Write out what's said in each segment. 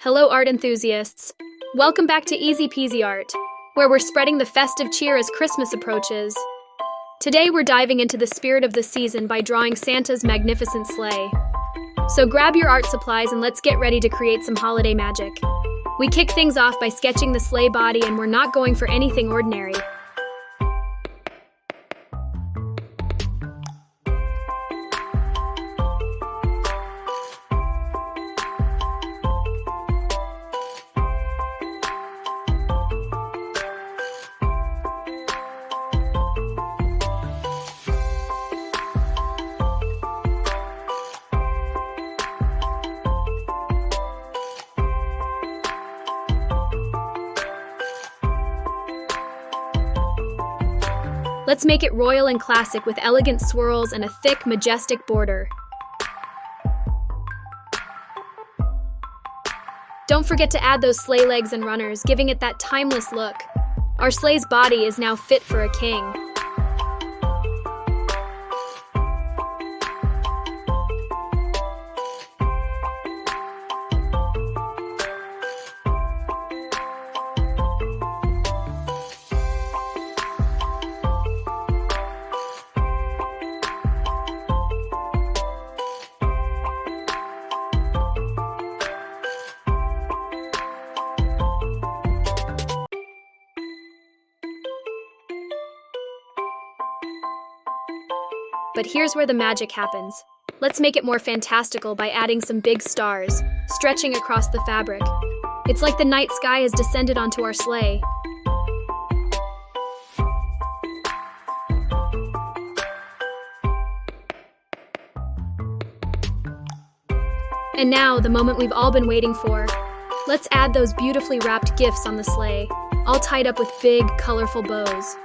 Hello, art enthusiasts. Welcome back to Easy Peasy Art, where we're spreading the festive cheer as Christmas approaches. Today, we're diving into the spirit of the season by drawing Santa's magnificent sleigh. So grab your art supplies and let's get ready to create some holiday magic. We kick things off by sketching the sleigh body, and we're not going for anything ordinary. Let's make it royal and classic with elegant swirls and a thick, majestic border. Don't forget to add those sleigh legs and runners, giving it that timeless look. Our sleigh's body is now fit for a king. But here's where the magic happens. Let's make it more fantastical by adding some big stars, stretching across the fabric. It's like the night sky has descended onto our sleigh. And now, the moment we've all been waiting for. Let's add those beautifully wrapped gifts on the sleigh, all tied up with big, colorful bows.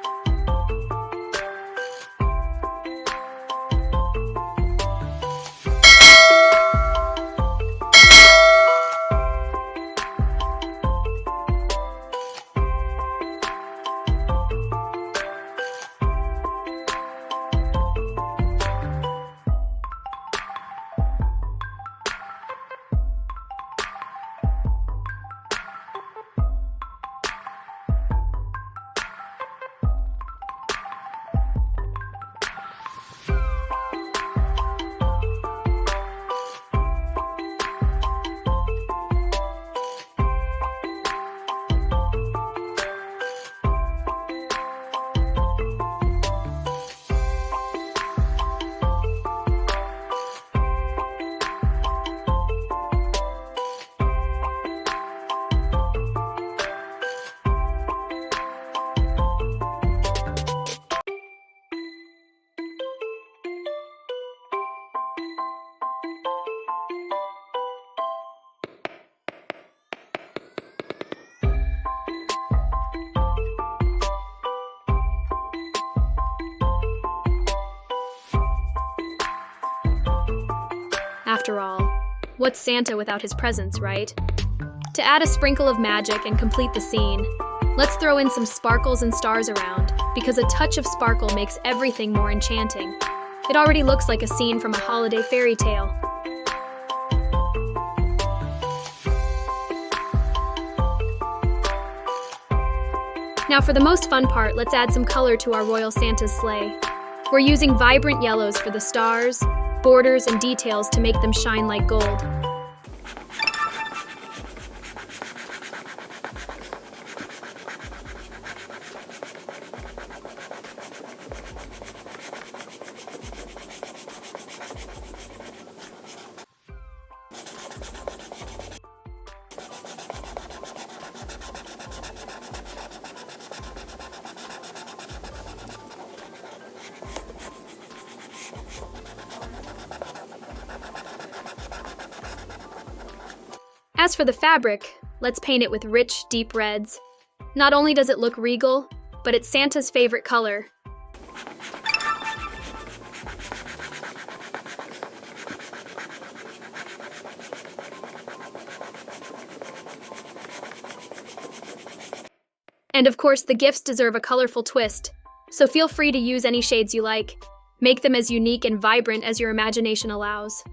After all, what's Santa without his presents, right? To add a sprinkle of magic and complete the scene, let's throw in some sparkles and stars around, because a touch of sparkle makes everything more enchanting. It already looks like a scene from a holiday fairy tale. Now for the most fun part, let's add some color to our royal Santa's sleigh. We're using vibrant yellows for the stars, borders, and details to make them shine like gold. As for the fabric, let's paint it with rich, deep reds. Not only does it look regal, but it's Santa's favorite color. And of course, the gifts deserve a colorful twist, so feel free to use any shades you like. Make them as unique and vibrant as your imagination allows.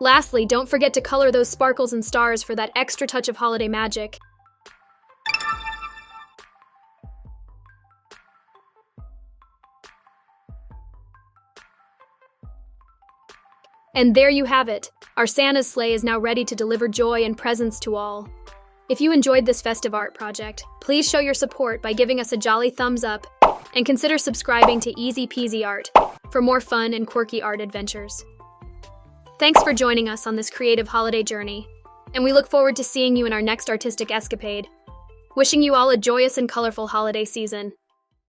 Lastly, don't forget to color those sparkles and stars for that extra touch of holiday magic. And there you have it. Our Santa's sleigh is now ready to deliver joy and presents to all. If you enjoyed this festive art project, please show your support by giving us a jolly thumbs up and consider subscribing to Easy Peasy Art for more fun and quirky art adventures. Thanks for joining us on this creative holiday journey, and we look forward to seeing you in our next artistic escapade. Wishing you all a joyous and colorful holiday season.